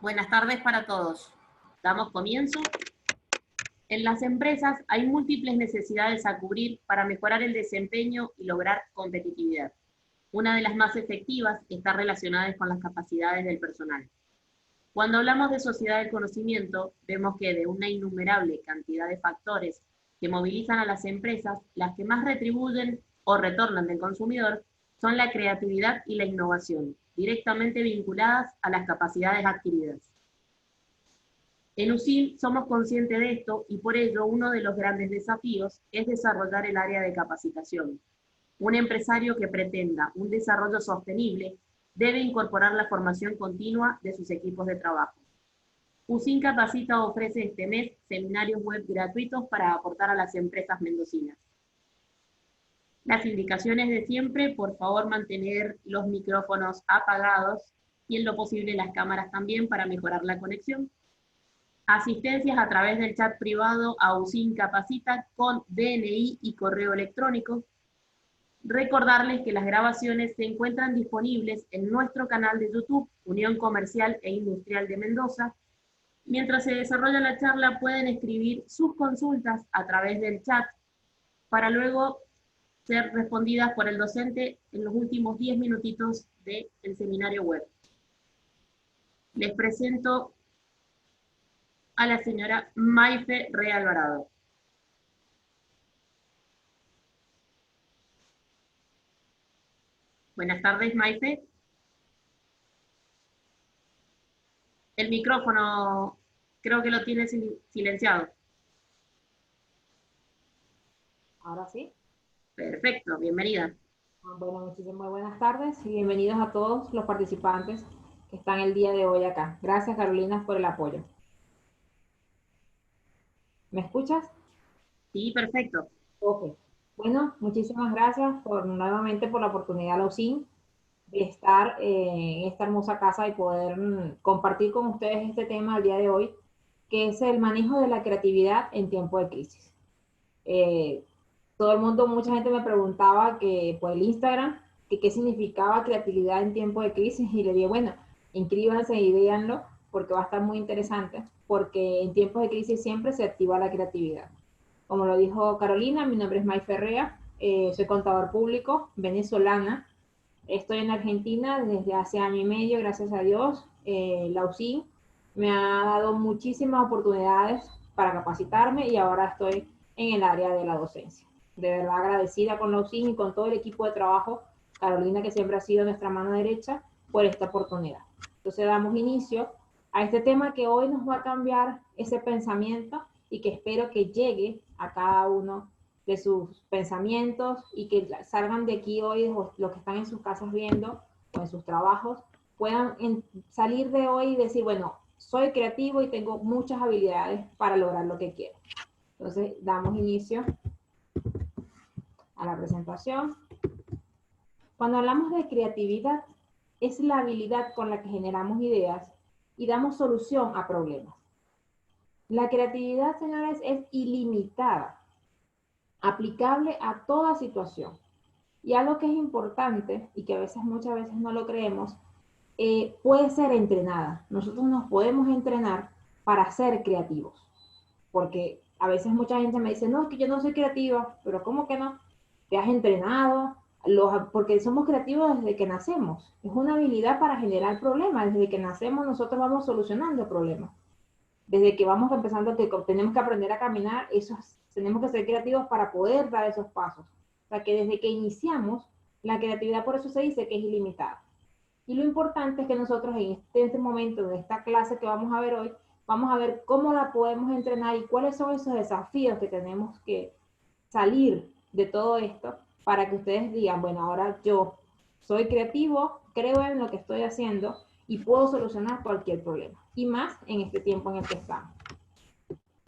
Buenas tardes para todos. Damos comienzo. En las empresas hay múltiples necesidades a cubrir para mejorar el desempeño y lograr competitividad. Una de las más efectivas está relacionada con las capacidades del personal. Cuando hablamos de sociedad del conocimiento, vemos que de una innumerable cantidad de factores que movilizan a las empresas, las que más retribuyen o retornan del consumidor son la creatividad y la innovación, directamente vinculadas a las capacidades adquiridas. En USIL somos conscientes de esto y por ello uno de los grandes desafíos es desarrollar el área de capacitación. Un empresario que pretenda un desarrollo sostenible debe incorporar la formación continua de sus equipos de trabajo. USIN Capacita ofrece este mes seminarios web gratuitos para aportar a las empresas mendocinas. Las indicaciones de siempre, por favor mantener los micrófonos apagados y en lo posible las cámaras también para mejorar la conexión. Asistencias a través del chat privado a USIN Capacita con DNI y correo electrónico. Recordarles que las grabaciones se encuentran disponibles en nuestro canal de YouTube, Unión Comercial e Industrial de Mendoza. Mientras se desarrolla la charla, pueden escribir sus consultas a través del chat para luego ser respondidas por el docente en los últimos 10 minutitos del seminario web. Les presento a la señora Maife Rea Alvarado. Buenas tardes, Maife. El micrófono creo que lo tiene silenciado. Ahora sí. Perfecto, bienvenida. Bueno, muchísimas buenas tardes y bienvenidos a todos los participantes que están el día de hoy acá. Gracias, Carolina, por el apoyo. ¿Me escuchas? Sí, perfecto. Ok. Bueno, muchísimas gracias nuevamente por la oportunidad, Lausin, de estar en esta hermosa casa y poder compartir con ustedes este tema el día de hoy, que es el manejo de la creatividad en tiempo de crisis. Todo el mundo, mucha gente me preguntaba que por el Instagram, que qué significaba creatividad en tiempo de crisis, y le dije, bueno, inscríbanse y véanlo, porque va a estar muy interesante, porque en tiempos de crisis siempre se activa la creatividad. Como lo dijo Carolina, mi nombre es May Ferrea, soy contador público, venezolana, estoy en Argentina desde hace año y medio, gracias a Dios. La UCIN me ha dado muchísimas oportunidades para capacitarme y ahora estoy en el área de la docencia. De verdad agradecida con la UCIN y con todo el equipo de trabajo, Carolina, que siempre ha sido nuestra mano derecha, por esta oportunidad. Entonces damos inicio a este tema que hoy nos va a cambiar ese pensamiento y que espero que llegue a cada uno de sus pensamientos y que salgan de aquí hoy, los que están en sus casas viendo o en sus trabajos, puedan salir de hoy y decir, bueno, soy creativo y tengo muchas habilidades para lograr lo que quiero. Entonces, damos inicio a la presentación. Cuando hablamos de creatividad, es la habilidad con la que generamos ideas y damos solución a problemas. La creatividad, señores, es ilimitada, aplicable a toda situación. Y algo que es importante y que muchas veces no lo creemos, puede ser entrenada. Nosotros nos podemos entrenar para ser creativos. Porque a veces mucha gente me dice, no, es que yo no soy creativa, pero ¿cómo que no? Te has entrenado, porque somos creativos desde que nacemos. Es una habilidad para generar problemas. Desde que nacemos nosotros vamos solucionando problemas. Desde que vamos empezando, que tenemos que aprender a caminar, tenemos que ser creativos para poder dar esos pasos. O sea, que desde que iniciamos, la creatividad, por eso se dice que es ilimitada. Y lo importante es que nosotros en este momento, en esta clase que vamos a ver hoy, vamos a ver cómo la podemos entrenar y cuáles son esos desafíos que tenemos que salir de todo esto para que ustedes digan, bueno, ahora yo soy creativo, creo en lo que estoy haciendo y puedo solucionar cualquier problema. Y más en este tiempo en el que estamos.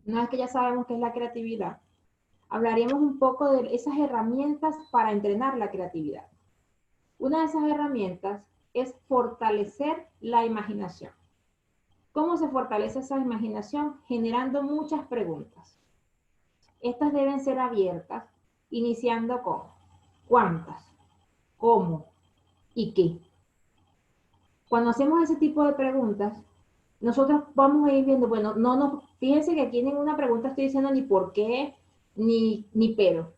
Una vez que ya sabemos qué es la creatividad, hablaríamos un poco de esas herramientas para entrenar la creatividad. Una de esas herramientas es fortalecer la imaginación. ¿Cómo se fortalece esa imaginación? Generando muchas preguntas. Estas deben ser abiertas, iniciando con ¿cuántas? ¿Cómo? ¿Y qué? Cuando hacemos ese tipo de preguntas, nosotros vamos a ir viendo, bueno, fíjense que aquí en ninguna pregunta estoy diciendo ni por qué, ni pero.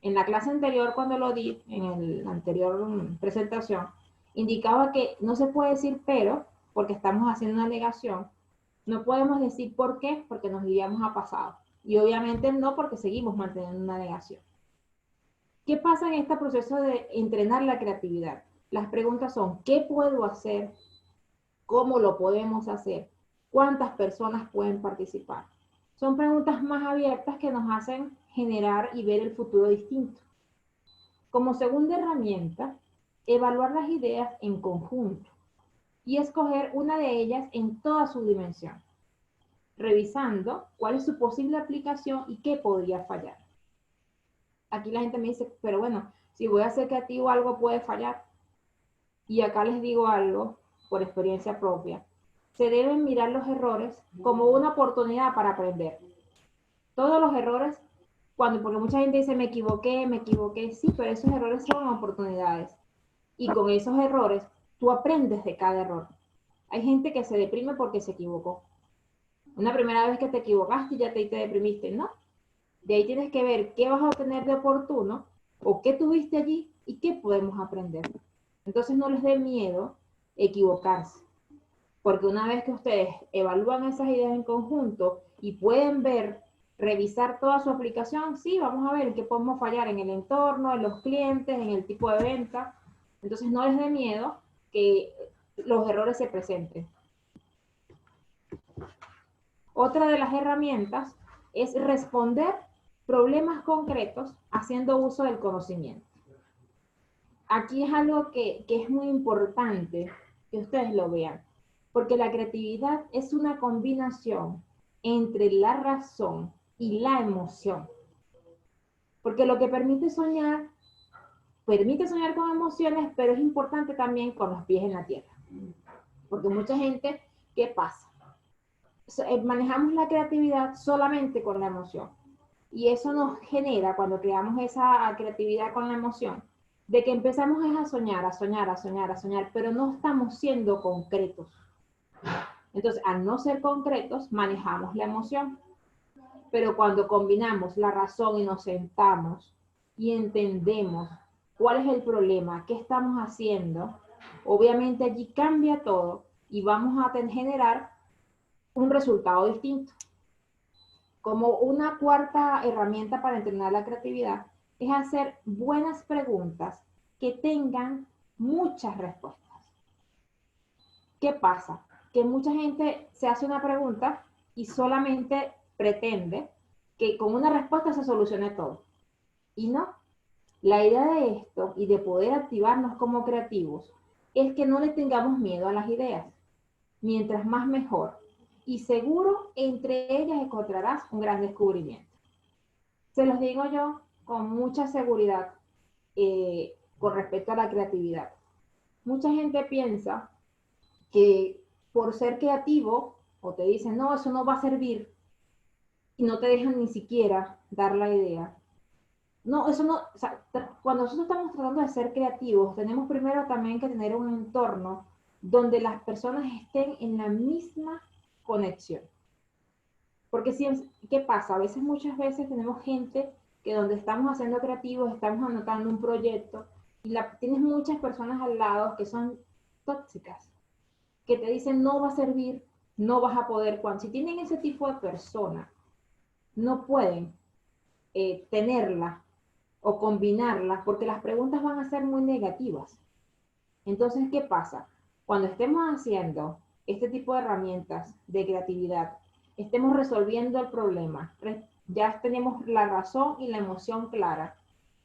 En la clase anterior, cuando lo di, en la anterior presentación, indicaba que no se puede decir pero, porque estamos haciendo una alegación. No podemos decir por qué, porque nos iríamos a pasado. Y obviamente no, porque seguimos manteniendo una alegación. ¿Qué pasa en este proceso de entrenar la creatividad? Las preguntas son, ¿qué puedo hacer? ¿Cómo lo podemos hacer? ¿Cuántas personas pueden participar? Son preguntas más abiertas que nos hacen generar y ver el futuro distinto. Como segunda herramienta, evaluar las ideas en conjunto y escoger una de ellas en toda su dimensión, revisando cuál es su posible aplicación y qué podría fallar. Aquí la gente me dice, pero bueno, si voy a ser creativo, algo puede fallar. Y acá les digo algo por experiencia propia. Se deben mirar los errores como una oportunidad para aprender. Todos los errores, porque mucha gente dice, me equivoqué, sí, pero esos errores son oportunidades. Y con esos errores, tú aprendes de cada error. Hay gente que se deprime porque se equivocó. Una primera vez que te equivocaste, ya te deprimiste, ¿no? De ahí tienes que ver qué vas a obtener de oportuno o qué tuviste allí y qué podemos aprender. Entonces no les dé miedo equivocarse, porque una vez que ustedes evalúan esas ideas en conjunto y pueden ver, revisar toda su aplicación, sí, vamos a ver en qué podemos fallar en el entorno, en los clientes, en el tipo de venta. Entonces no les dé miedo que los errores se presenten. Otra de las herramientas es responder problemas concretos haciendo uso del conocimiento. Aquí es algo que es muy importante que ustedes lo vean, porque la creatividad es una combinación entre la razón y la emoción. Porque lo que permite soñar con emociones, pero es importante también con los pies en la tierra. Porque mucha gente, ¿qué pasa? Manejamos la creatividad solamente con la emoción. Y eso nos genera, cuando creamos esa creatividad con la emoción, de que empezamos a soñar, pero no estamos siendo concretos. Entonces, al no ser concretos, manejamos la emoción. Pero cuando combinamos la razón y nos sentamos y entendemos cuál es el problema, qué estamos haciendo, obviamente allí cambia todo y vamos a generar un resultado distinto. Como una cuarta herramienta para entrenar la creatividad es hacer buenas preguntas que tengan muchas respuestas. ¿Qué pasa? Que mucha gente se hace una pregunta y solamente pretende que con una respuesta se solucione todo. Y no. La idea de esto y de poder activarnos como creativos es que no le tengamos miedo a las ideas. Mientras más mejor. Y seguro entre ellas encontrarás un gran descubrimiento. Se los digo yo con mucha seguridad con respecto a la creatividad. Mucha gente piensa que por ser creativo, o te dicen, no, eso no va a servir, y no te dejan ni siquiera dar la idea. No, eso no, o sea, cuando nosotros estamos tratando de ser creativos, tenemos primero también que tener un entorno donde las personas estén en la misma conexión. Porque si, ¿qué pasa? A veces, muchas veces tenemos gente que donde estamos haciendo creativos, estamos anotando un proyecto y tienes muchas personas al lado que son tóxicas, que te dicen no va a servir, no vas a poder. Si tienen ese tipo de persona, no pueden tenerla o combinarla porque las preguntas van a ser muy negativas. Entonces, ¿qué pasa? Cuando estemos haciendo este tipo de herramientas de creatividad, estemos resolviendo el problema, ya tenemos la razón y la emoción clara,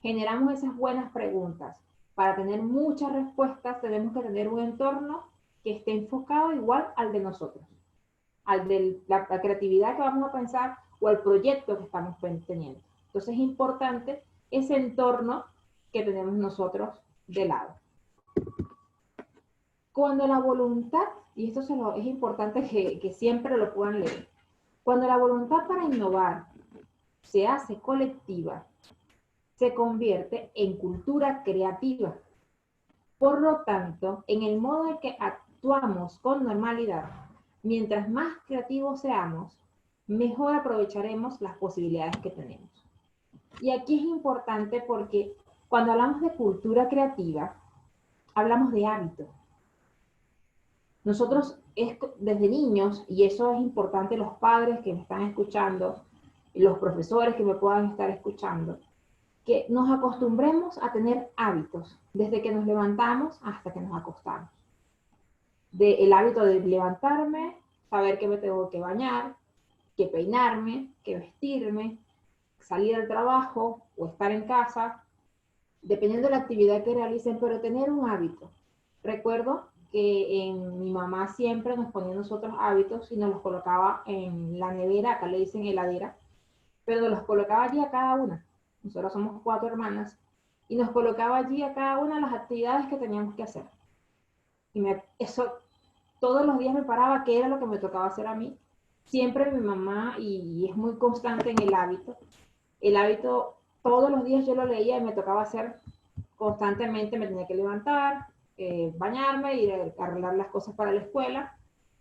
generamos esas buenas preguntas. Para tener muchas respuestas tenemos que tener un entorno que esté enfocado igual al de nosotros, al de la creatividad que vamos a pensar o al proyecto que estamos teniendo. Entonces es importante ese entorno que tenemos nosotros de lado. Cuando la voluntad, y esto es importante que siempre lo puedan leer, cuando la voluntad para innovar se hace colectiva, se convierte en cultura creativa. Por lo tanto, en el modo en que actuamos con normalidad, Mientras más creativos seamos, mejor aprovecharemos las posibilidades que tenemos. Y aquí es importante porque cuando hablamos de cultura creativa, hablamos de hábitos. Nosotros desde niños, y eso es importante, los padres que me están escuchando, los profesores que me puedan estar escuchando, que nos acostumbremos a tener hábitos desde que nos levantamos hasta que nos acostamos. El hábito de levantarme, saber que me tengo que bañar, que peinarme, que vestirme, salir al trabajo o estar en casa, dependiendo de la actividad que realicen, pero tener un hábito. Recuerdo que mi mamá siempre nos ponía nosotros hábitos y nos los colocaba en la nevera, acá le dicen heladera, pero nos los colocaba allí a cada una. Nosotros somos 4 hermanas y nos colocaba allí a cada una las actividades que teníamos que hacer. Y eso todos los días me paraba qué era lo que me tocaba hacer a mí. Siempre mi mamá, y es muy constante en el hábito todos los días yo lo leía y me tocaba hacer constantemente, me tenía que levantar, bañarme, ir a arreglar las cosas para la escuela.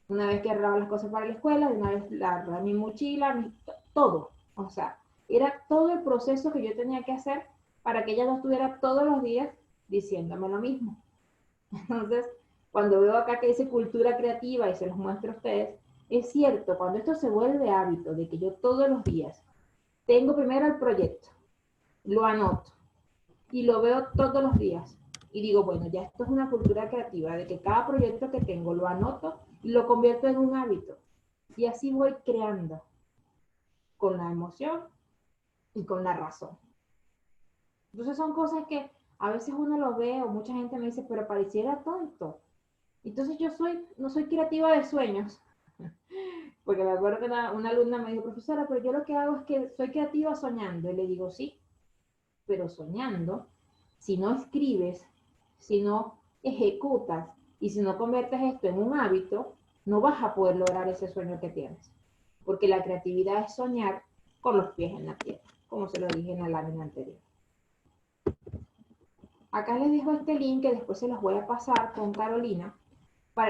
Una vez que arreglaba las cosas para la escuela, de una vez arreglar mi mochila, todo. O sea, era todo el proceso que yo tenía que hacer para que ella no estuviera todos los días diciéndome lo mismo. Entonces, cuando veo acá que dice cultura creativa y se los muestro a ustedes, es cierto, cuando esto se vuelve hábito de que yo todos los días tengo primero el proyecto, lo anoto y lo veo todos los días y digo, bueno, ya esto es una cultura creativa de que cada proyecto que tengo lo anoto y lo convierto en un hábito y así voy creando con la emoción y con la razón. Entonces son cosas que a veces uno lo ve o mucha gente me dice, pero pareciera tonto. Entonces yo no soy creativa de sueños, porque me acuerdo que una alumna me dijo, profesora, pero yo lo que hago es que soy creativa soñando. Y le digo, sí, pero soñando, si no escribes, si no ejecutas y si no conviertes esto en un hábito, no vas a poder lograr ese sueño que tienes. Porque la creatividad es soñar con los pies en la tierra, como se lo dije en la lámina anterior. Acá les dejo este link que después se los voy a pasar con Carolina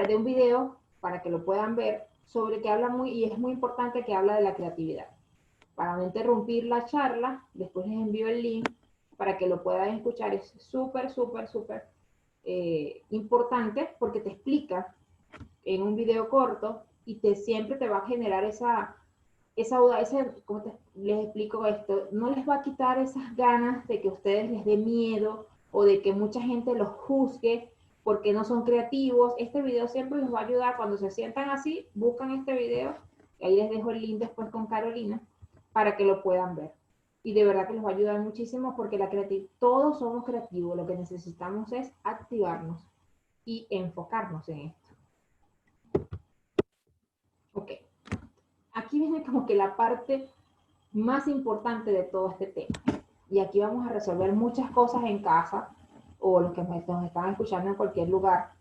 de un video para que lo puedan ver sobre que habla y es muy importante que habla de la creatividad. Para no interrumpir la charla, después les envío el link para que lo puedan escuchar. Es súper, súper, súper importante porque te explica en un video corto y siempre te va a generar ¿cómo les explico esto? No les va a quitar esas ganas de que a ustedes les dé miedo o de que mucha gente los juzgue porque no son creativos. Este video siempre les va a ayudar cuando se sientan así, buscan este video, y ahí les dejo el link después con Carolina para que lo puedan ver. Y de verdad que les va a ayudar muchísimo porque todos somos creativos, lo que necesitamos es activarnos y enfocarnos en esto. Ok, aquí viene como que la parte más importante de todo este tema. Y aquí vamos a resolver muchas cosas en casa o los que nos están escuchando en cualquier lugar,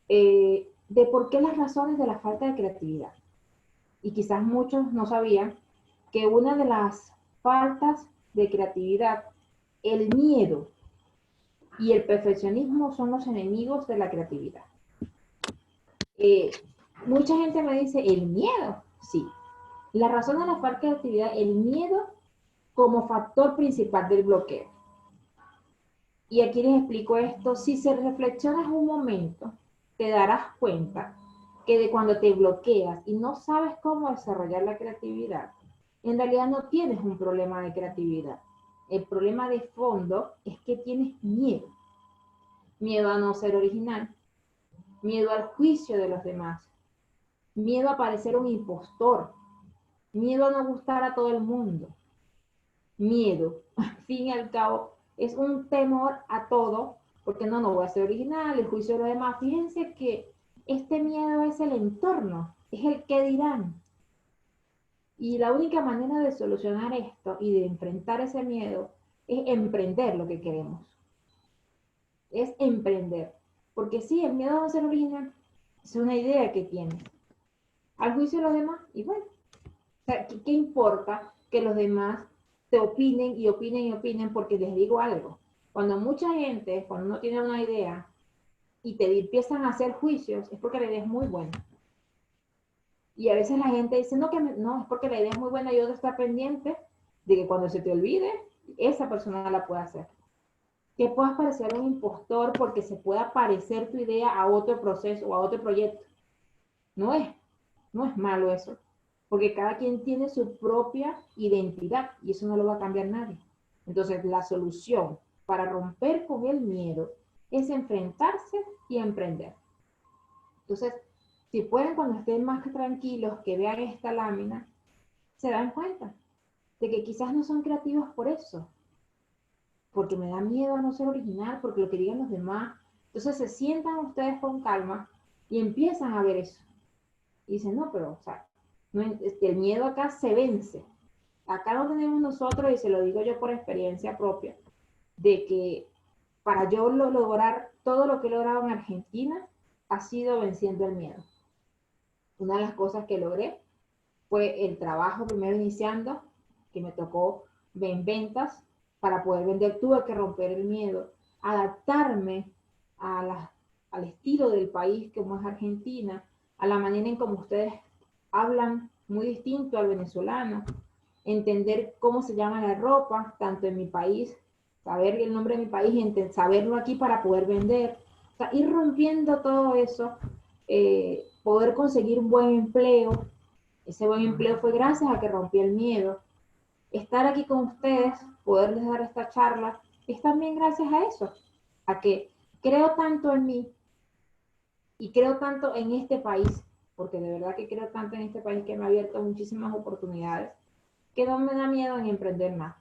de por qué las razones de la falta de creatividad. Y quizás muchos no sabían que una de las faltas de creatividad, el miedo y el perfeccionismo son los enemigos de la creatividad. Mucha gente me dice, ¿el miedo? Sí. La razón de la falta de creatividad, el miedo como factor principal del bloqueo. Y aquí les explico esto. Si se reflexionas un momento, te darás cuenta que de cuando te bloqueas y no sabes cómo desarrollar la creatividad, en realidad no tienes un problema de creatividad. El problema de fondo es que tienes miedo. Miedo a no ser original, miedo al juicio de los demás, miedo a parecer un impostor, miedo a no gustar a todo el mundo, miedo, al fin y al cabo, es un temor a todo, porque no voy a ser original, el juicio de los demás. Fíjense que este miedo es el entorno, es el qué dirán. Y la única manera de solucionar esto y de enfrentar ese miedo es emprender lo que queremos. Es emprender. Porque sí, el miedo a no ser original es una idea que tienes. Al juicio de los demás, y bueno, o sea, ¿qué importa que los demás te opinen y opinen y opinen? Porque les digo algo. Cuando mucha gente, cuando uno tiene una idea y te empiezan a hacer juicios, es porque la idea es muy buena. Y a veces la gente dice, no, no, es porque la idea es muy buena y otro está pendiente de que cuando se te olvide, esa persona la puede hacer. Que puedas parecer un impostor porque se pueda parecer tu idea a otro proceso o a otro proyecto. No es, no es malo eso, porque cada quien tiene su propia identidad y eso no lo va a cambiar nadie. Entonces, la solución para romper con el miedo es enfrentarse y emprender. Entonces, si pueden, cuando estén más tranquilos, que vean esta lámina, se dan cuenta de que quizás no son creativos por eso, porque me da miedo a no ser original, porque lo que digan los demás. Entonces se sientan ustedes con calma y empiezan a ver eso. Y dicen, no, pero, o sea, no, el miedo acá se vence. Acá no tenemos nosotros, y se lo digo yo por experiencia propia, de que para yo lograr todo lo que he logrado en Argentina, ha sido venciendo el miedo. Una de las cosas que logré fue el trabajo primero iniciando, que me tocó en ventas. Para poder vender tuve que romper el miedo, adaptarme al estilo del país como es Argentina, a la manera en como ustedes hablan muy distinto al venezolano, entender cómo se llama la ropa, tanto en mi país, saber el nombre de mi país y saberlo aquí para poder vender. O sea, ir rompiendo todo eso, poder conseguir un buen empleo. Ese buen empleo fue gracias a que rompí el miedo. Estar aquí con ustedes, poderles dar esta charla, es también gracias a eso, a que creo tanto en mí y creo tanto en este país, porque de verdad que creo tanto en este país que me ha abierto muchísimas oportunidades, que no me da miedo en emprender más.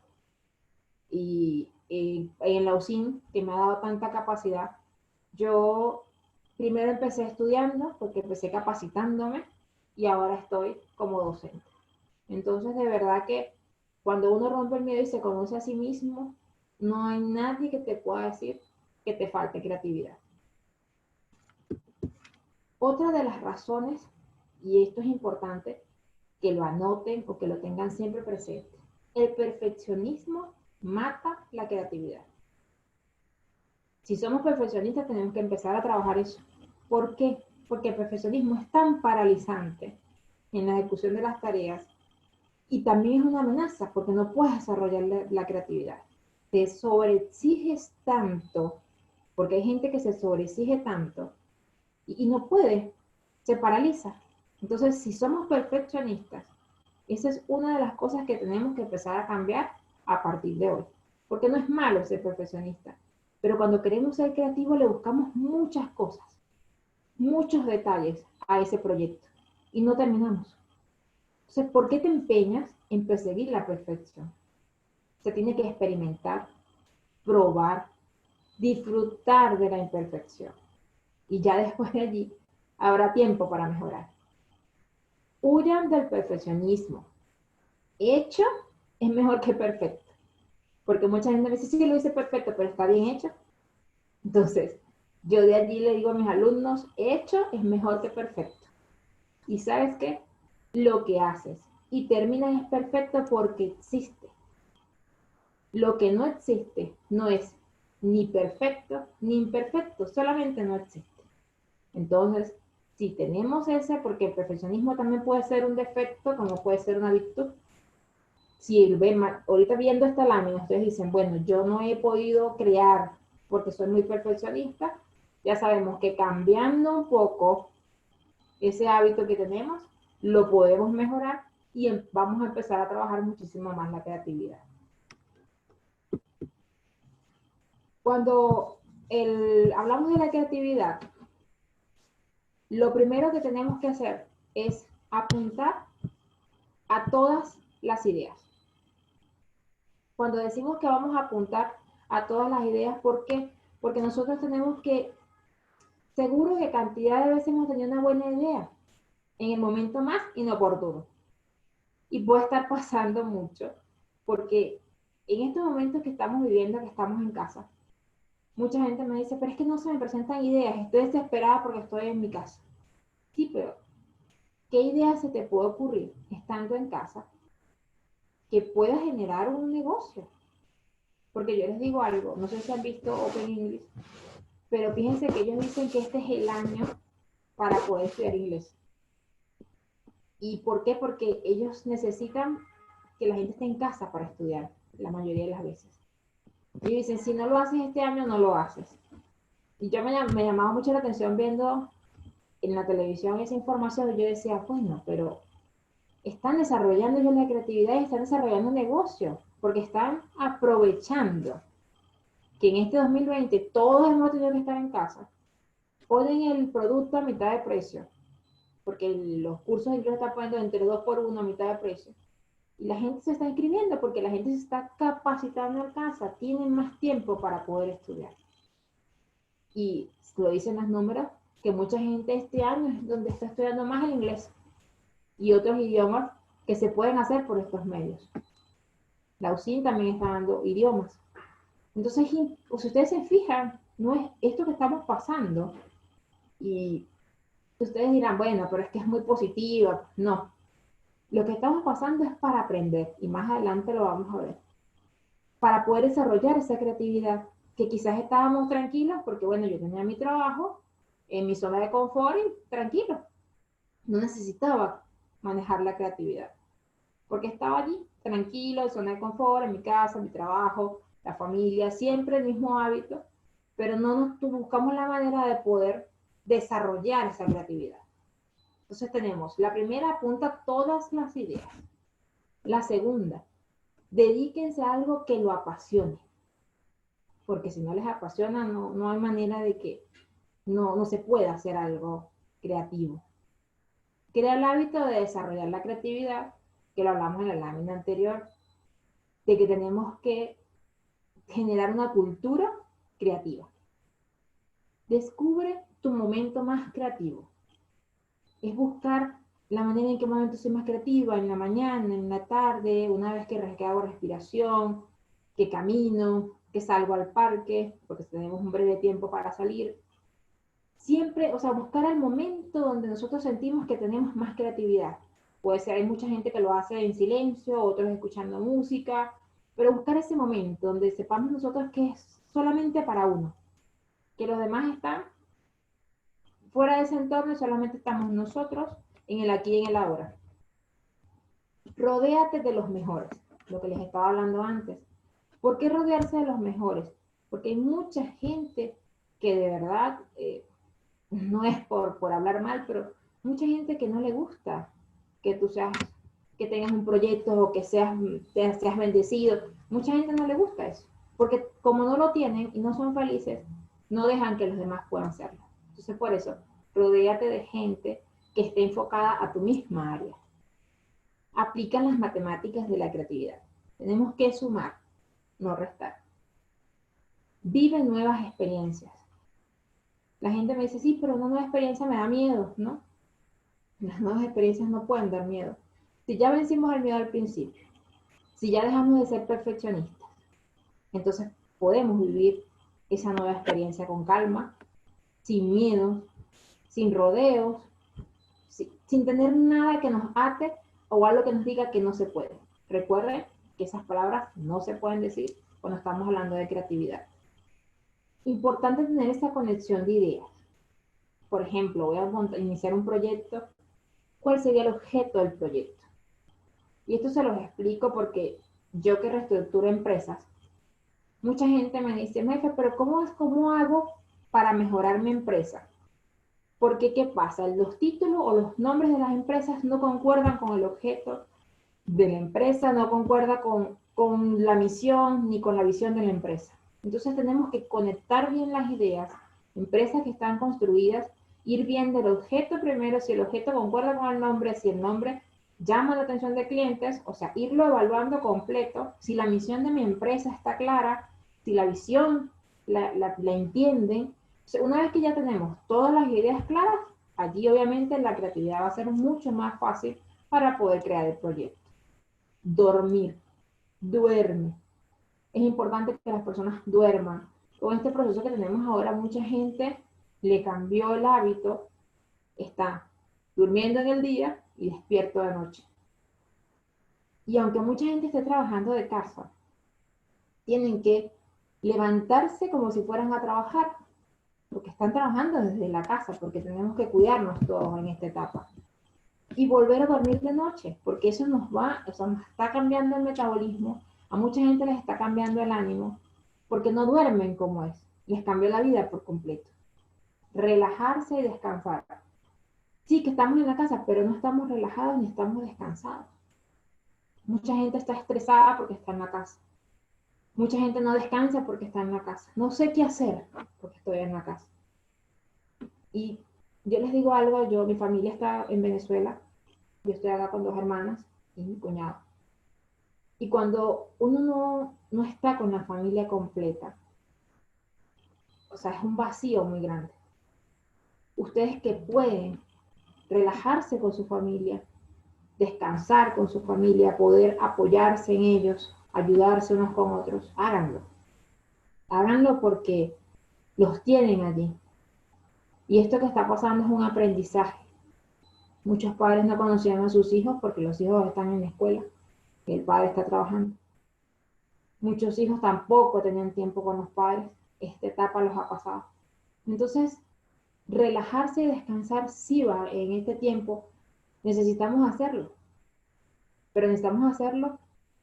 Y en la UCIN, que me ha dado tanta capacidad, yo primero empecé estudiando, porque empecé capacitándome, y ahora estoy como docente. Entonces, de verdad que cuando uno rompe el miedo y se conoce a sí mismo, no hay nadie que te pueda decir que te falte creatividad. Otra de las razones, y esto es importante, que lo anoten o que lo tengan siempre presente, el perfeccionismo mata la creatividad. Si somos perfeccionistas, tenemos que empezar a trabajar eso. ¿Por qué? Porque el perfeccionismo es tan paralizante en la ejecución de las tareas y también es una amenaza porque no puedes desarrollar la creatividad. Te sobreexiges tanto, porque hay gente que se sobreexige tanto y no puede, se paraliza. Entonces, si somos perfeccionistas, esa es una de las cosas que tenemos que empezar a cambiar a partir de hoy. Porque no es malo ser perfeccionista, pero cuando queremos ser creativos le buscamos muchas cosas, muchos detalles a ese proyecto y no terminamos. Entonces, ¿por qué te empeñas en perseguir la perfección? Se tiene que experimentar, probar, disfrutar de la imperfección. Y ya después de allí habrá tiempo para mejorar. Huyan del perfeccionismo. Hecho es mejor que perfecto. Porque mucha gente me dice, sí, lo hice perfecto, pero está bien hecho. Entonces, yo de allí le digo a mis alumnos, hecho es mejor que perfecto. Y ¿sabes qué? Lo que haces y terminas es perfecto porque existe. Lo que no existe no es ni perfecto ni imperfecto, solamente no existe. Entonces, si tenemos ese, porque el perfeccionismo también puede ser un defecto, como puede ser una virtud. Si ven, ahorita viendo esta lámina, ustedes dicen, bueno, yo no he podido crear porque soy muy perfeccionista, ya sabemos que cambiando un poco ese hábito que tenemos, lo podemos mejorar y vamos a empezar a trabajar muchísimo más la creatividad. Cuando hablamos de la creatividad, lo primero que tenemos que hacer es apuntar a todas las ideas. Cuando decimos que vamos a apuntar a todas las ideas, ¿por qué? Porque nosotros tenemos que, seguro que cantidad de veces hemos tenido una buena idea en el momento más inoportuno. Y puede estar pasando mucho, porque en estos momentos que estamos viviendo, que estamos en casa, mucha gente me dice, pero es que no se me presentan ideas, estoy desesperada porque estoy en mi casa. Sí, pero ¿qué idea se te puede ocurrir estando en casa que pueda generar un negocio? Porque yo les digo algo, no sé si han visto Open English, pero fíjense que ellos dicen que este es el año para poder estudiar inglés. ¿Y por qué? Porque ellos necesitan que la gente esté en casa para estudiar, la mayoría de las veces. Y dicen, si no lo haces este año, no lo haces. Y yo me llamaba mucho la atención viendo en la televisión esa información, y yo decía, bueno, pero están desarrollando ellos la creatividad y están desarrollando un negocio, porque están aprovechando que en este 2020 todos hemos tenido que estar en casa, ponen el producto a mitad de precio, porque los cursos incluso están poniendo entre 2 por 1 a mitad de precio. Y la gente se está inscribiendo porque la gente se está capacitando en casa, tienen más tiempo para poder estudiar. Y lo dicen los números, que mucha gente este año es donde está estudiando más el inglés y otros idiomas que se pueden hacer por estos medios. La UCIN también está dando idiomas. Entonces, si ustedes se fijan, no es esto que estamos pasando. Y ustedes dirán, bueno, pero es que es muy positiva. No, lo que estamos pasando es para aprender, y más adelante lo vamos a ver, para poder desarrollar esa creatividad, que quizás estábamos tranquilos porque, bueno, yo tenía mi trabajo en mi zona de confort y tranquilo, no necesitaba manejar la creatividad, porque estaba allí, tranquilo, en zona de confort, en mi casa, en mi trabajo, la familia, siempre el mismo hábito, pero no nos buscamos la manera de poder desarrollar esa creatividad. Entonces tenemos, la primera, apunta todas las ideas. La segunda, dedíquense a algo que lo apasione, porque si no les apasiona, no hay manera de que no se pueda hacer algo creativo. Crea el hábito de desarrollar la creatividad, que lo hablamos en la lámina anterior, de que tenemos que generar una cultura creativa. Descubre tu momento más creativo. Es buscar la manera en qué momento soy más creativa, en la mañana, en la tarde, una vez que hago respiración, que camino, que salgo al parque, porque tenemos un breve tiempo para salir. Siempre, o sea, buscar el momento donde nosotros sentimos que tenemos más creatividad. Puede ser, hay mucha gente que lo hace en silencio, otros escuchando música, pero buscar ese momento donde sepamos nosotros que es solamente para uno, que los demás están fuera de ese entorno y solamente estamos nosotros en el aquí y en el ahora. Rodéate de los mejores, lo que les estaba hablando antes. ¿Por qué rodearse de los mejores? Porque hay mucha gente que de verdad, no es por hablar mal, pero mucha gente que no le gusta que tú seas, que tengas un proyecto o que seas bendecido. Mucha gente no le gusta eso, porque como no lo tienen y no son felices, no dejan que los demás puedan hacerlo. Entonces, por eso, rodéate de gente que esté enfocada a tu misma área. Aplican las matemáticas de la creatividad. Tenemos que sumar, no restar. Vive nuevas experiencias. La gente me dice, sí, pero una nueva experiencia me da miedo, ¿no? Las nuevas experiencias no pueden dar miedo. Si ya vencimos el miedo al principio, si ya dejamos de ser perfeccionistas, entonces podemos vivir esa nueva experiencia con calma, sin miedo, sin rodeos, sin tener nada que nos ate o algo que nos diga que no se puede. Recuerden que esas palabras no se pueden decir cuando estamos hablando de creatividad. Importante tener esa conexión de ideas. Por ejemplo, voy a iniciar un proyecto. ¿Cuál sería el objeto del proyecto? Y esto se los explico porque yo, que reestructuro empresas, mucha gente me dice, jefe, pero ¿cómo hago para mejorar mi empresa? Porque, ¿qué pasa? Los títulos o los nombres de las empresas no concuerdan con el objeto de la empresa, no concuerda con la misión ni con la visión de la empresa. Entonces tenemos que conectar bien las ideas, empresas que están construidas, ir viendo el objeto primero, si el objeto concuerda con el nombre, si el nombre llama la atención de clientes, o sea, irlo evaluando completo, si la misión de mi empresa está clara, si la visión la entienden. O sea, una vez que ya tenemos todas las ideas claras, allí obviamente la creatividad va a ser mucho más fácil para poder crear el proyecto. Dormir, duerme. Es importante que las personas duerman. Con este proceso que tenemos ahora, mucha gente le cambió el hábito, está durmiendo en el día y despierto de noche. Y aunque mucha gente esté trabajando de casa, tienen que levantarse como si fueran a trabajar, porque están trabajando desde la casa, porque tenemos que cuidarnos todos en esta etapa. y volver a dormir de noche, porque eso nos va, o sea, nos está cambiando el metabolismo, a mucha gente les está cambiando el ánimo, porque no duermen como es, les cambió la vida por completo. Relajarse y descansar. Sí que estamos en la casa, pero no estamos relajados ni estamos descansados. Mucha gente está estresada porque está en la casa. Mucha gente no descansa porque está en la casa. No sé qué hacer porque estoy en la casa. Y yo les digo algo, mi familia está en Venezuela, yo estoy acá con 2 hermanas y mi cuñado. Y cuando uno no está con la familia completa, o sea, es un vacío muy grande. Ustedes que pueden relajarse con su familia, descansar con su familia, poder apoyarse en ellos, ayudarse unos con otros, háganlo. Háganlo porque los tienen allí. Y esto que está pasando es un aprendizaje. Muchos padres no conocían a sus hijos porque los hijos están en la escuela y el padre está trabajando. Muchos hijos tampoco tenían tiempo con los padres. Esta etapa los ha pasado. Entonces, relajarse y descansar sí va en este tiempo. Necesitamos hacerlo, pero necesitamos hacerlo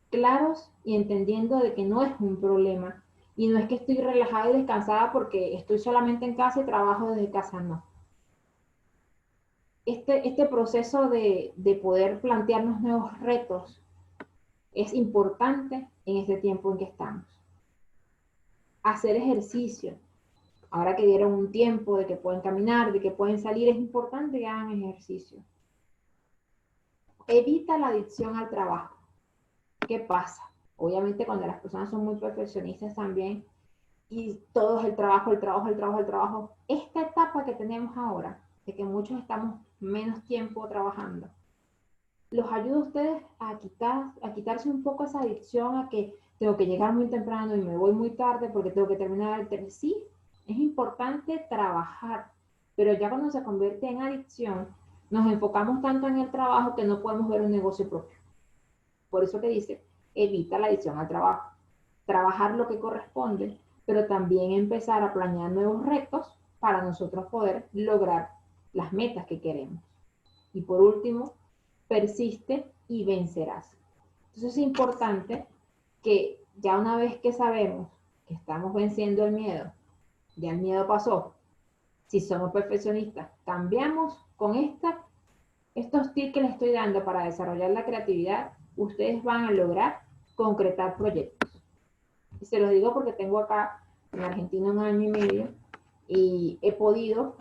claros y entendiendo de que no es un problema. Y no es que estoy relajada y descansada porque estoy solamente en casa y trabajo desde casa, no. Este proceso de poder plantearnos nuevos retos es importante en este tiempo en que estamos. Hacer ejercicio. Ahora que dieron un tiempo de que pueden caminar, de que pueden salir, es importante que hagan ejercicio. Evita la adicción al trabajo. ¿Qué pasa? Obviamente cuando las personas son muy perfeccionistas también y todo es el trabajo, el trabajo, el trabajo, el trabajo. Esta etapa que tenemos ahora, de que muchos estamos menos tiempo trabajando, los ayuda a ustedes a quitarse un poco esa adicción a que tengo que llegar muy temprano y me voy muy tarde porque tengo que terminar el tema. Sí, es importante trabajar, pero ya cuando se convierte en adicción, nos enfocamos tanto en el trabajo que no podemos ver un negocio propio. Por eso que dice, evita la adicción al trabajo. Trabajar lo que corresponde, pero también empezar a planear nuevos retos para nosotros poder lograr las metas que queremos. Y por último, persiste y vencerás. Entonces es importante que ya una vez que sabemos que estamos venciendo el miedo, ya el miedo pasó, si somos perfeccionistas, cambiamos con estos tips que les estoy dando para desarrollar la creatividad, ustedes van a lograr concretar proyectos. Y se los digo porque tengo acá en Argentina 1 año y medio y he podido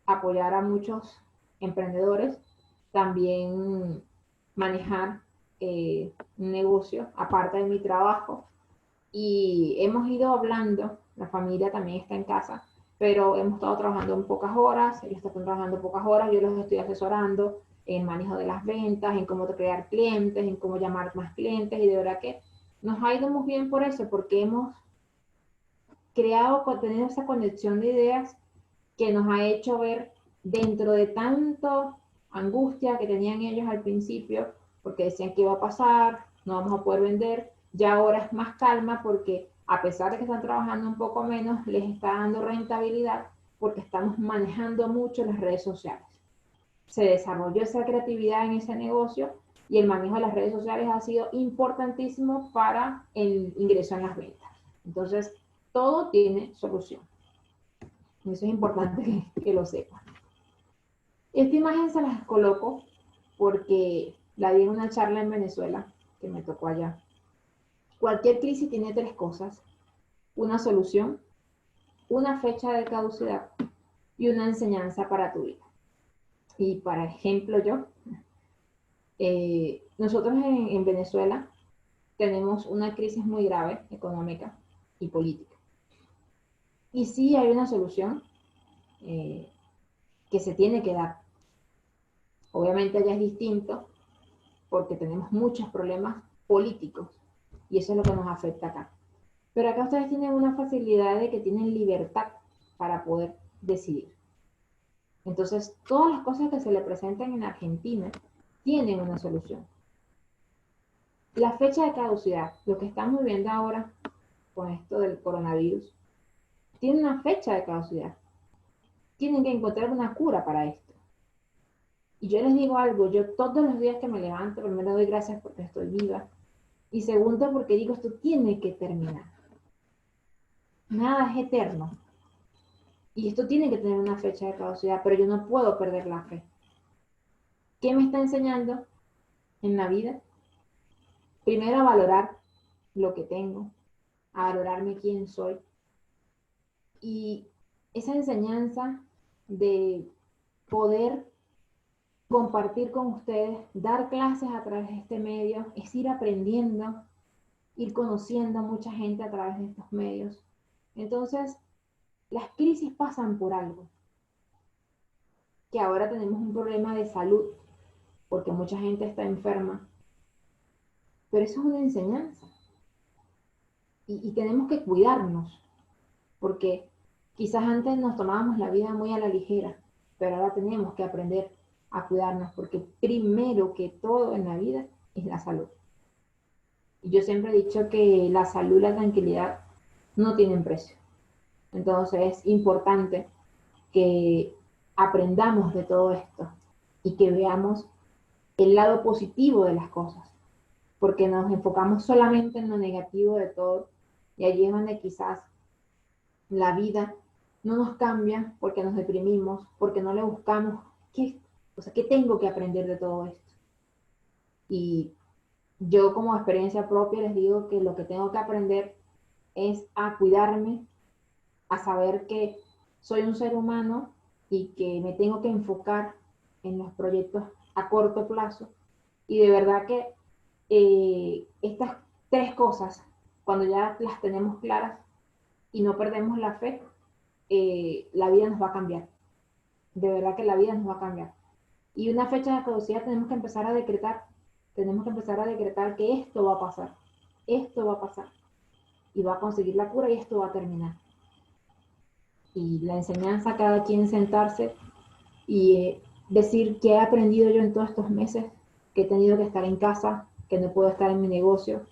apoyar a muchos emprendedores, también manejar un negocio aparte de mi trabajo y hemos ido hablando, la familia también está en casa, pero hemos estado trabajando en pocas horas, ellos están trabajando pocas horas, yo los estoy asesorando en manejo de las ventas, en cómo crear clientes, en cómo llamar más clientes y de verdad que nos ha ido muy bien por eso, porque hemos creado, tenido esa conexión de ideas que nos ha hecho ver dentro de tanto angustia que tenían ellos al principio, porque decían que iba a pasar, no vamos a poder vender, ya ahora es más calma porque a pesar de que están trabajando un poco menos, les está dando rentabilidad porque estamos manejando mucho las redes sociales. Se desarrolló esa creatividad en ese negocio y el manejo de las redes sociales ha sido importantísimo para el ingreso en las ventas. Entonces, todo tiene solución. Eso es importante que lo sepan. Esta imagen se las coloco porque la vi en una charla en Venezuela que me tocó allá. Cualquier crisis tiene 3 cosas: una solución, una fecha de caducidad y una enseñanza para tu vida. Y para ejemplo nosotros en Venezuela tenemos una crisis muy grave económica y política. Y sí hay una solución que se tiene que dar. Obviamente allá es distinto porque tenemos muchos problemas políticos y eso es lo que nos afecta acá. Pero acá ustedes tienen una facilidad de que tienen libertad para poder decidir. Entonces, todas las cosas que se le presentan en Argentina tienen una solución. La fecha de caducidad, lo que estamos viviendo ahora con esto del coronavirus, tiene una fecha de caducidad. Tienen que encontrar una cura para esto. Y yo les digo algo, yo todos los días que me levanto, primero doy gracias porque estoy viva. Y segundo, porque digo, esto tiene que terminar. Nada es eterno. Y esto tiene que tener una fecha de caducidad, pero yo no puedo perder la fe. ¿Qué me está enseñando en la vida? Primero a valorar lo que tengo, a valorarme quién soy. Y esa enseñanza de poder compartir con ustedes, dar clases a través de este medio, es ir aprendiendo, ir conociendo a mucha gente a través de estos medios. Entonces, las crisis pasan por algo, que ahora tenemos un problema de salud, porque mucha gente está enferma, pero eso es una enseñanza. Y tenemos que cuidarnos, porque quizás antes nos tomábamos la vida muy a la ligera, pero ahora tenemos que aprender a cuidarnos, porque primero que todo en la vida es la salud. Y yo siempre he dicho que la salud y la tranquilidad no tienen precio. Entonces es importante que aprendamos de todo esto y que veamos el lado positivo de las cosas, porque nos enfocamos solamente en lo negativo de todo y allí es donde quizás la vida no nos cambia porque nos deprimimos, porque no le buscamos qué, o sea, qué tengo que aprender de todo esto. Y yo como experiencia propia les digo que lo que tengo que aprender es a cuidarme, a saber que soy un ser humano y que me tengo que enfocar en los proyectos a corto plazo. Y de verdad que estas tres cosas, cuando ya las tenemos claras y no perdemos la fe, la vida nos va a cambiar. De verdad que la vida nos va a cambiar. Y una fecha de caducidad tenemos que empezar a decretar que esto va a pasar y va a conseguir la cura y esto va a terminar. Y la enseñanza, cada quien sentarse y decir qué he aprendido yo en todos estos meses, que he tenido que estar en casa, que no puedo estar en mi negocio,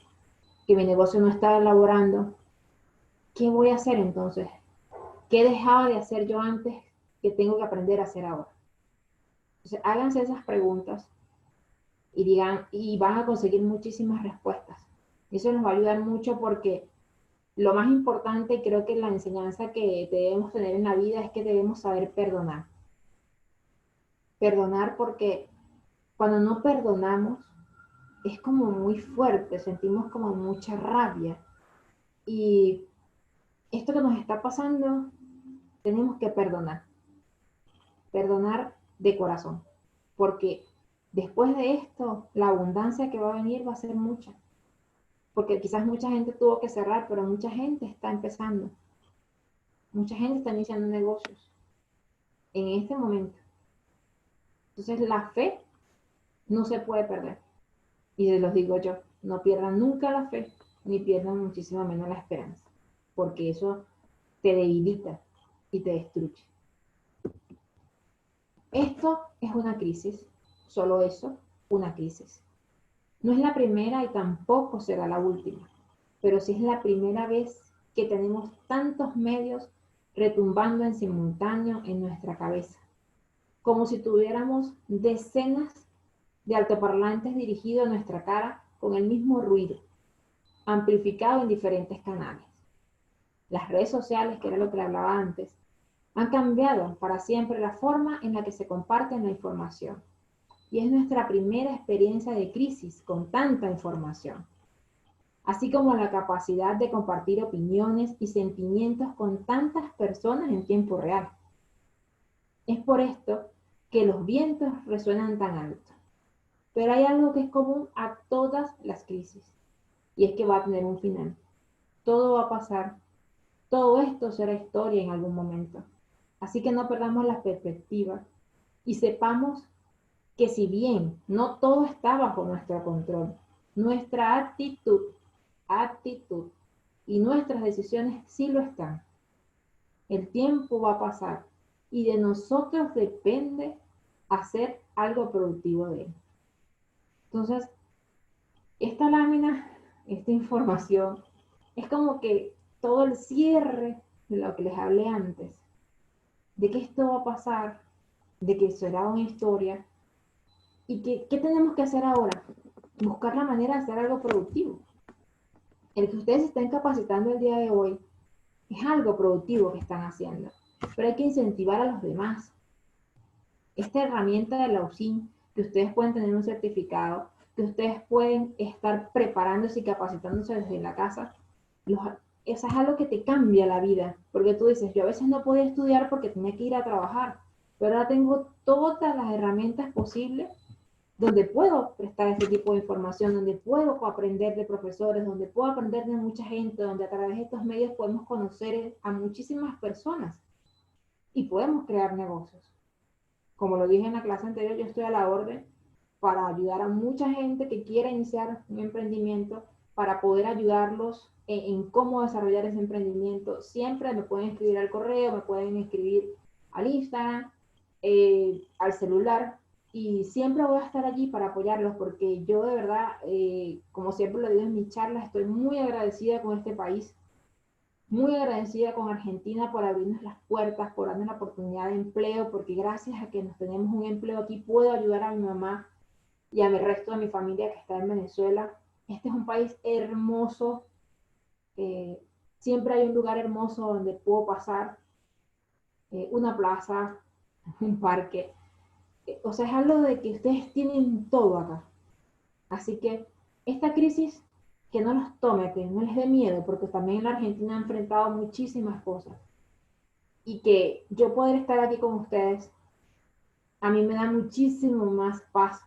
que mi negocio no está elaborando. ¿Qué voy a hacer entonces? ¿Qué dejaba de hacer yo antes que tengo que aprender a hacer ahora? Entonces, háganse esas preguntas y digan, y van a conseguir muchísimas respuestas. Y eso nos va a ayudar mucho porque lo más importante, creo que la enseñanza que debemos tener en la vida es que debemos saber perdonar. Perdonar porque cuando no perdonamos es como muy fuerte, sentimos como mucha rabia. Y esto que nos está pasando, tenemos que perdonar. Perdonar de corazón. Porque después de esto, la abundancia que va a venir va a ser mucha. Porque quizás mucha gente tuvo que cerrar, pero mucha gente está empezando. Mucha gente está iniciando negocios en este momento. Entonces la fe no se puede perder. Y se los digo yo, no pierdan nunca la fe, ni pierdan muchísimo menos la esperanza, porque eso te debilita y te destruye. Esto es una crisis, solo eso, una crisis. No es la primera y tampoco será la última, pero sí es la primera vez que tenemos tantos medios retumbando en simultáneo en nuestra cabeza, como si tuviéramos decenas de altoparlantes dirigidos a nuestra cara con el mismo ruido, amplificado en diferentes canales. Las redes sociales, que era lo que le hablaba antes, han cambiado para siempre la forma en la que se comparte la información. Y es nuestra primera experiencia de crisis con tanta información, así como la capacidad de compartir opiniones y sentimientos con tantas personas en tiempo real. Es por esto que los vientos resuenan tan alto. Pero hay algo que es común a todas las crisis, y es que va a tener un final. Todo va a pasar, todo esto será historia en algún momento. Así que no perdamos la perspectiva y sepamos que si bien no todo está bajo nuestro control, nuestra actitud y nuestras decisiones sí lo están. El tiempo va a pasar y de nosotros depende hacer algo productivo de él. Entonces, esta lámina, esta información, es como que todo el cierre de lo que les hablé antes, de que esto va a pasar, de que será una historia, ¿Y qué tenemos que hacer ahora? Buscar la manera de hacer algo productivo. El que ustedes se estén capacitando el día de hoy es algo productivo que están haciendo, pero hay que incentivar a los demás. Esta herramienta de la USIN, que ustedes pueden tener un certificado, que ustedes pueden estar preparándose y capacitándose desde la casa, eso es algo que te cambia la vida, porque tú dices, yo a veces no podía estudiar porque tenía que ir a trabajar, pero ahora tengo todas las herramientas posibles donde puedo prestar ese tipo de información, donde puedo aprender de profesores, donde puedo aprender de mucha gente, donde a través de estos medios podemos conocer a muchísimas personas y podemos crear negocios. Como lo dije en la clase anterior, yo estoy a la orden para ayudar a mucha gente que quiera iniciar un emprendimiento, para poder ayudarlos en cómo desarrollar ese emprendimiento. Siempre me pueden escribir al correo, me pueden escribir al Instagram, al celular, y siempre voy a estar allí para apoyarlos, porque yo de verdad, como siempre lo digo en mis charlas, estoy muy agradecida con este país, muy agradecida con Argentina por abrirnos las puertas, por darnos la oportunidad de empleo, porque gracias a que nos tenemos un empleo aquí, puedo ayudar a mi mamá y a mi resto de mi familia que está en Venezuela. Este es un país hermoso, eh, siempre hay un lugar hermoso donde puedo pasar, una plaza, un parque. O sea, es algo de que ustedes tienen todo acá. Así que esta crisis, que no los tome, que no les dé miedo, porque también la Argentina ha enfrentado muchísimas cosas. Y que yo poder estar aquí con ustedes, a mí me da muchísimo más paz,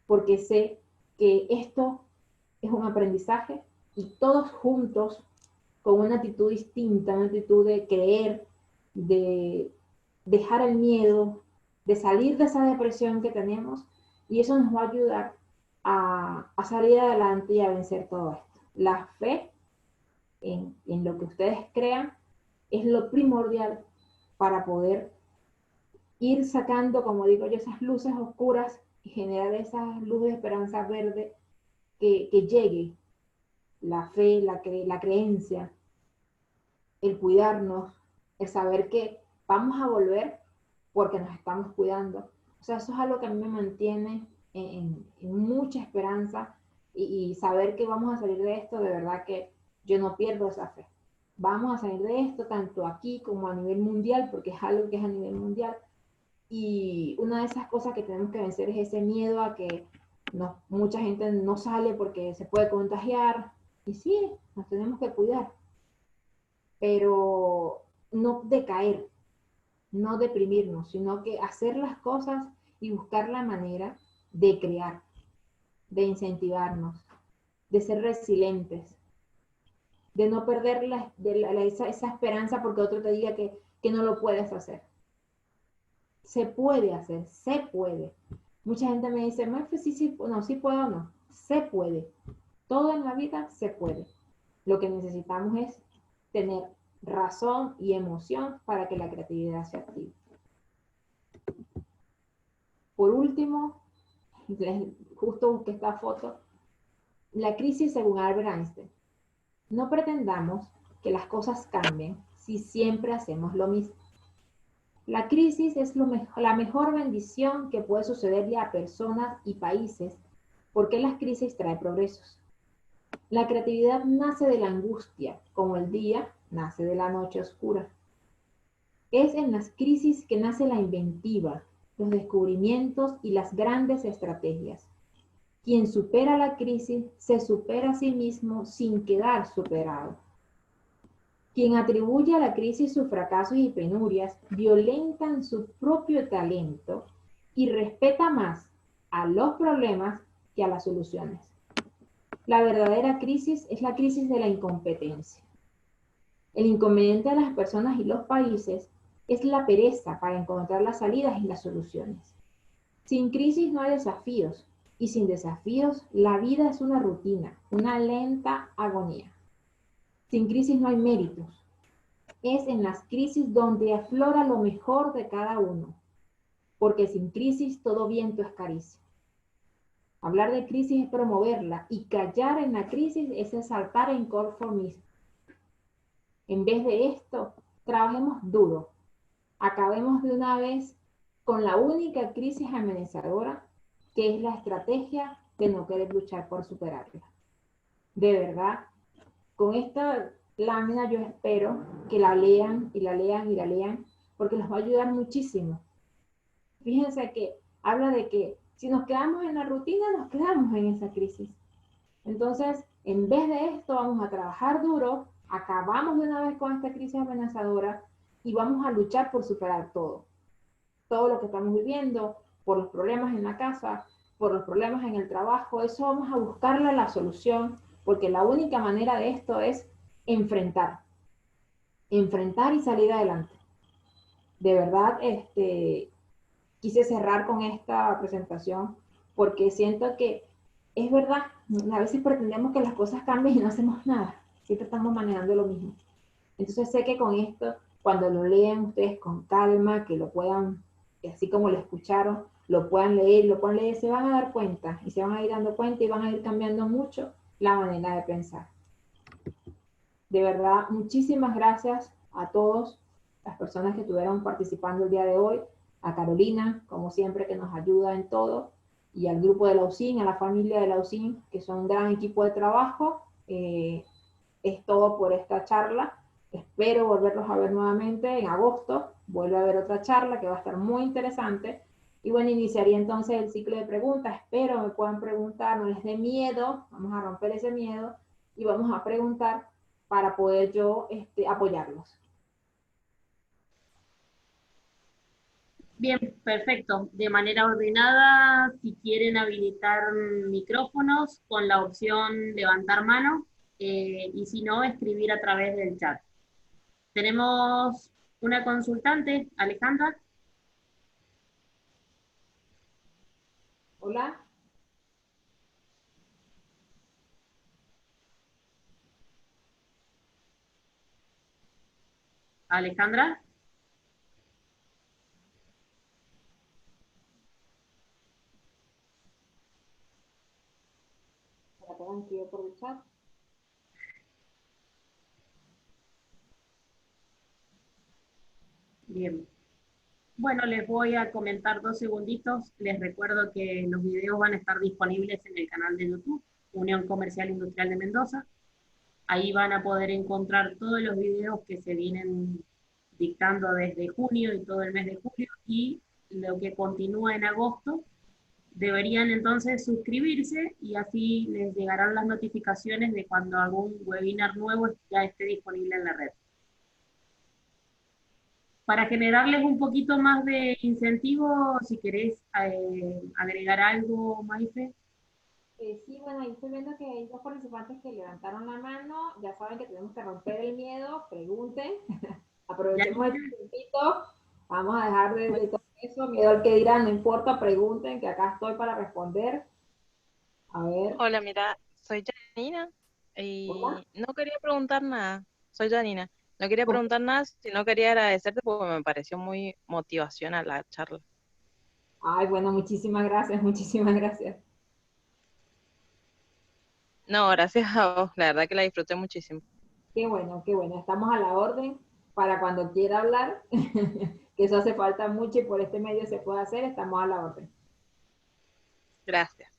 porque sé que esto es un aprendizaje y todos juntos, con una actitud distinta, una actitud de creer, de dejar el miedo, de salir de esa depresión que tenemos, y eso nos va a ayudar a salir adelante y a vencer todo esto. La fe en lo que ustedes crean es lo primordial para poder ir sacando, como digo yo, esas luces oscuras y generar esa luz de esperanza verde, que llegue la fe, la creencia, el cuidarnos, el saber que vamos a volver porque nos estamos cuidando. O sea, eso es algo que a mí me mantiene en mucha esperanza, y saber que vamos a salir de esto, de verdad que yo no pierdo esa fe. Vamos a salir de esto tanto aquí como a nivel mundial, porque es algo que es a nivel mundial. Y una de esas cosas que tenemos que vencer es ese miedo a que mucha gente no sale porque se puede contagiar. Y sí, nos tenemos que cuidar, pero no decaer, no deprimirnos, sino que hacer las cosas y buscar la manera de crear, de incentivarnos, de ser resilientes, de no perder esa esperanza porque otro te diga que no lo puedes hacer. Se puede hacer, se puede. Mucha gente me dice, sí, sí, no, sí puedo o no. Se puede. Todo en la vida se puede. Lo que necesitamos es tener razón y emoción para que la creatividad se active. Por último, justo busqué esta foto, la crisis según Albert Einstein. No pretendamos que las cosas cambien si siempre hacemos lo mismo. La crisis es la mejor bendición que puede sucederle a personas y países, porque las crisis traen progresos. La creatividad nace de la angustia, como el día nace de la noche oscura. Es en las crisis que nace la inventiva, los descubrimientos y las grandes estrategias. Quien supera la crisis se supera a sí mismo sin quedar superado. Quien atribuye a la crisis sus fracasos y penurias violentan su propio talento y respeta más a los problemas que a las soluciones. La verdadera crisis es la crisis de la incompetencia. El inconveniente de las personas y los países es la pereza para encontrar las salidas y las soluciones. Sin crisis no hay desafíos, y sin desafíos la vida es una rutina, una lenta agonía. Sin crisis no hay méritos. Es en las crisis donde aflora lo mejor de cada uno, porque sin crisis todo viento es caricia. Hablar de crisis es promoverla, y callar en la crisis es exaltar el inconformismo. En vez de esto, trabajemos duro, acabemos de una vez con la única crisis amenazadora qué es la estrategia de no querer luchar por superarla. De verdad, con esta lámina yo espero que la lean y la lean y la lean, porque les va a ayudar muchísimo. Fíjense que habla de que si nos quedamos en la rutina, nos quedamos en esa crisis. Entonces, en vez de esto, vamos a trabajar duro, acabamos de una vez con esta crisis amenazadora y vamos a luchar por superar todo. Todo lo que estamos viviendo, por los problemas en la casa, por los problemas en el trabajo, eso vamos a buscarle la solución, porque la única manera de esto es enfrentar, enfrentar y salir adelante. De verdad, quise cerrar con esta presentación porque siento que es verdad, a veces pretendemos que las cosas cambien y no hacemos nada, siempre estamos manejando lo mismo. Entonces sé que con esto, cuando lo lean ustedes con calma, que lo puedan, así como lo escucharon, lo puedan leer, se van a dar cuenta y se van a ir dando cuenta y van a ir cambiando mucho la manera de pensar. De verdad, muchísimas gracias a todos las personas que estuvieron participando el día de hoy, a Carolina, como siempre, que nos ayuda en todo, y al grupo de la UCIN, a la familia de la UCIN, que son un gran equipo de trabajo. Es todo por esta charla. Espero volverlos a ver nuevamente en agosto. Vuelve a haber otra charla que va a estar muy interesante. Y bueno, iniciaría entonces el ciclo de preguntas. Espero me puedan preguntar, no les dé miedo, vamos a romper ese miedo y vamos a preguntar para poder yo apoyarlos. Bien, perfecto. De manera ordenada, si quieren habilitar micrófonos con la opción levantar mano, y si no, escribir a través del chat. Tenemos una consultante, Alejandra. Hola. Alejandra. Para que hagan escribir por el chat. Bien. Bueno, les voy a comentar 2 segunditos. Les recuerdo que los videos van a estar disponibles en el canal de YouTube, Unión Comercial Industrial de Mendoza. Ahí van a poder encontrar todos los videos que se vienen dictando desde junio y todo el mes de julio, y lo que continúa en agosto. Deberían entonces suscribirse y así les llegarán las notificaciones de cuando algún webinar nuevo ya esté disponible en la red. Para generarles un poquito más de incentivo, si querés agregar algo, Maife. Sí, bueno, ahí estoy viendo que hay dos participantes que levantaron la mano. Ya saben que tenemos que romper el miedo. Pregunten. Aprovechemos el tiempito. Vamos a dejar de todo eso. Miedo al que dirán, no importa. Pregunten, que acá estoy para responder. A ver. Hola, mira, soy Janina Hola. y no quería preguntar nada. Soy Janina. No quería ¿Cómo? preguntar nada, sino quería agradecerte porque me pareció muy motivacional la charla. Ay, bueno, muchísimas gracias. Muchísimas gracias. No, gracias a vos, la verdad que la disfruté muchísimo. Qué bueno, qué bueno. Estamos a la orden para cuando quiera hablar. Que eso hace falta mucho y por este medio se puede hacer. Estamos a la orden. Gracias.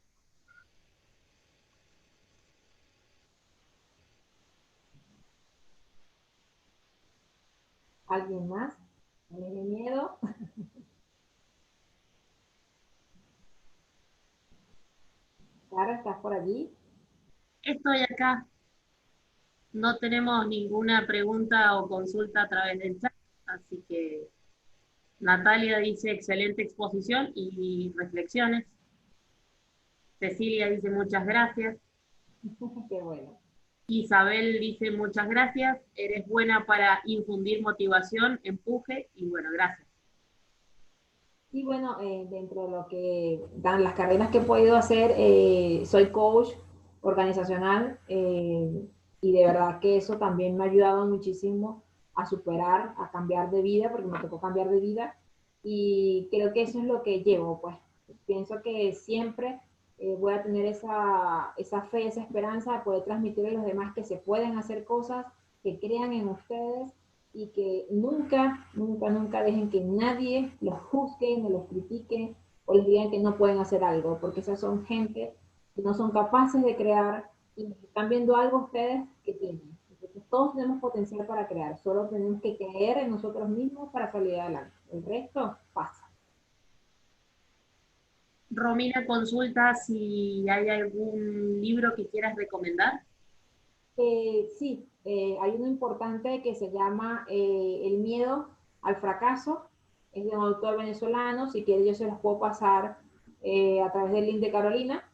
¿Alguien más? ¿No tiene miedo? Clara, ¿estás por allí? Estoy acá. No tenemos ninguna pregunta o consulta a través del chat, así que Natalia dice excelente exposición y reflexiones. Cecilia dice muchas gracias. Qué bueno. Isabel dice muchas gracias. Eres buena para infundir motivación, empuje y bueno, gracias. Y bueno, dentro de lo que dan las carreras que he podido hacer, soy coach organizacional y de verdad que eso también me ha ayudado muchísimo a superar, a cambiar de vida, porque me tocó cambiar de vida y creo que eso es lo que llevo, pues pienso que siempre voy a tener esa fe, esa esperanza de poder transmitir a los demás que se pueden hacer cosas, que crean en ustedes y que nunca, nunca, nunca dejen que nadie los juzgue, ni los critique, o les digan que no pueden hacer algo, porque esas son gente que no son capaces de crear y están viendo algo ustedes que tienen. Entonces, todos tenemos potencial para crear, solo tenemos que creer en nosotros mismos para salir adelante. El resto pasa. Romina consulta si hay algún libro que quieras recomendar. Sí, hay uno importante que se llama El miedo al fracaso. Es de un autor venezolano. Si quiere, yo se los puedo pasar a través del link de Carolina.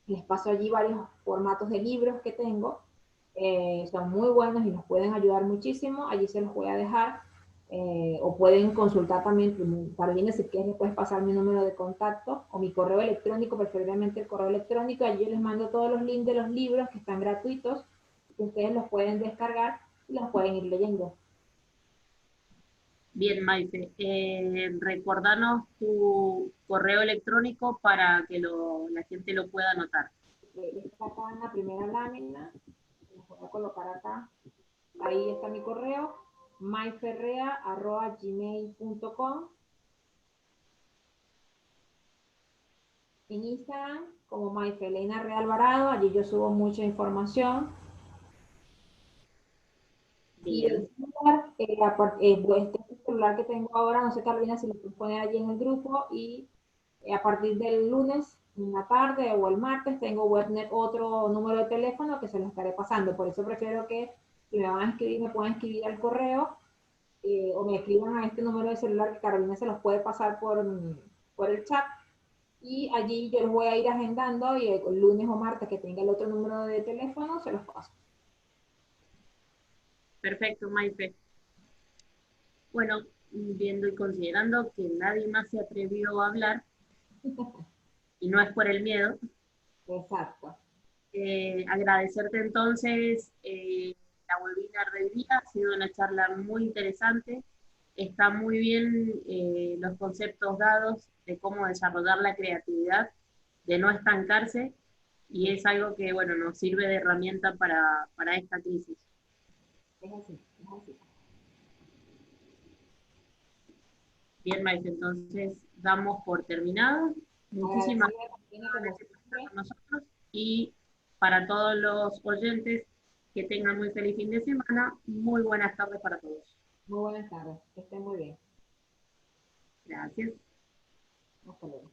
Les paso allí varios formatos de libros que tengo. Son muy buenos y nos pueden ayudar muchísimo. Allí se los voy a dejar. O pueden consultar también, Carolina, si quieres, puedes pasar mi número de contacto o mi correo electrónico, preferiblemente el correo electrónico. Allí yo les mando todos los links de los libros que están gratuitos, que ustedes los pueden descargar y los pueden ir leyendo. Bien, Maite. Recordanos tu correo electrónico para que la gente lo pueda anotar. Está acá en la primera lámina. Les voy a colocar acá. Ahí está mi correo, myferrea@gmail.com. En Instagram como Myfelena Real Alvarado, allí yo subo mucha información. Y el Bien. celular, este celular que tengo ahora, no sé Carolina si lo puedes poner allí en el grupo, y a partir del lunes en la tarde o el martes tengo webnet otro número de teléfono que se los estaré pasando. Por eso prefiero que si me van a escribir, me puedan escribir al correo o me escriban a este número de celular que Carolina se los puede pasar por el chat. Y allí yo los voy a ir agendando y el lunes o martes que tenga el otro número de teléfono se los paso. Perfecto, Maite. Bueno, viendo y considerando que nadie más se atrevió a hablar, y no es por el miedo, Exacto. agradecerte entonces la webinar del día. Ha sido una charla muy interesante. Está muy bien los conceptos dados de cómo desarrollar la creatividad, de no estancarse, y es algo que, bueno, nos sirve de herramienta para esta crisis. Es así, es así. Bien, Maite, entonces damos por terminado. Muchísimas Agradecida también como gracias por estar siempre. con nosotros, y para todos los oyentes, que tengan muy feliz fin de semana. Muy buenas tardes para todos. Muy buenas tardes. Que estén muy bien. Gracias. Hasta luego.